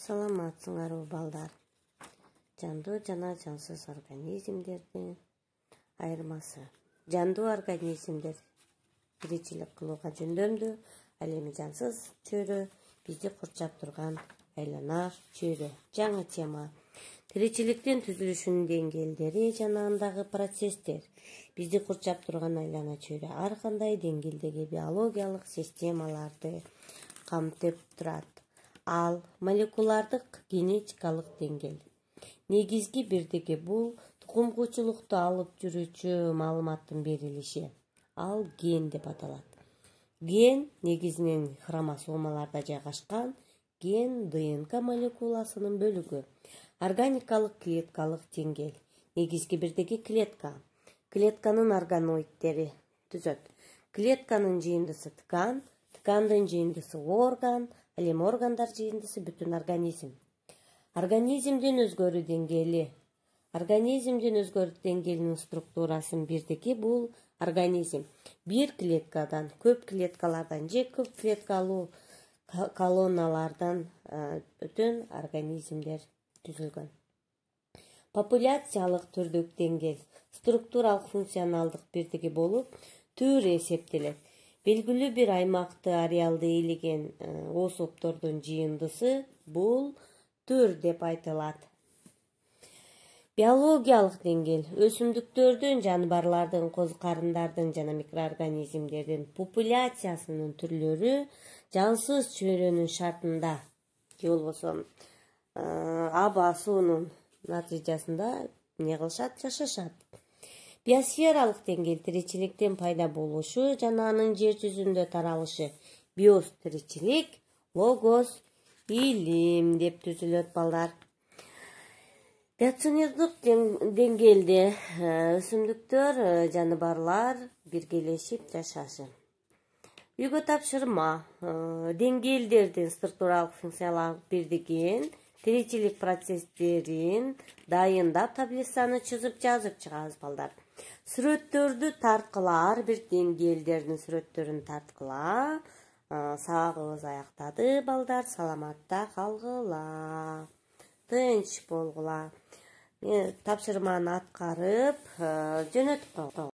Саламатсыңарбы балдар. Жандуу жана жансыз организмдердин айырмасы. Жандуу организмдер тиричилик кылууга жөндөмдүү, ал эми жансыз чөйрө бизди курчап турган айлана чөйрө. Жаңы тема. Тиричиликтин түзүлүшүнүн деңгээлдери жана андагы процесстер. Бизди курчап турган айлана чөйрө ар кандай деңгээлдеги биологиялык системаларды камтып турат. Ал молекулардык генетикалык деңгээл. Негизги бирдиги бул тукумкучулукту алып жүрүүчү маалыматтын берилиши. Ал ген деп аталат. Ген негизинен хромосомаларда жайгашкан ген ДНК молекуласынын бөлүгү. Органикалык клеткалык деңгээл. Негизги бирдиги клетка. Клетканын органоиддери түзөт. Клетканын жыйындысы ткан, ткандын жыйындысы орган, ал эми органдар жыйындысы бүтүн организм. Организмдин өзгөрүү деңгээли. Организмдин өзгөрүү деңгээлинин структурасын бирдиги бул организм. Бир клеткадан, көп клеткалардан же көп клеткалуу колонналардан бүтүн организмдер түзүлгөн. Популяциялык түрдүк деңгээл структуралык функционалдык бирдиги болуп, түр эсептелет. Белгилүү бир аймакты ареалды ээлеген особтордун жыйындысы бул түр деп айтылат. Биологиялык деңгээл өсүмдүктөрдүн, жаныбарлардын, коз карындардын жана микроорганизмдердин популяциясынын түрлөрү жансыз чөйрөнүн шартында же болбосо аба суунун натыйжасында эмне кылышат, жашашат. Биосфералык деңгээл тиричиликтин пайда болушу жана анын жер жүзүндө таралышы. Биос тиричилик, логос илим деп түзүлөт балдар. Биоценоздук деңгээлде өсүмдүктөр, жаныбарлар биргелешип жашашы. Үйгө тапшырма. Деңгээлдердин структуралык функциялык бирдигин, тиричилик процесстерин дайындап таблицаны чызып жазып чыгабыз балдар. Сүрөттөрдү тарткыла, ар бир деңгээлдердин сүрөттөрүн тарткыла. Сабагыбыз аяктады балдар, саламатта калгыла. Тынч болгула. Тапшырманы аткарып жөнөтүп кал.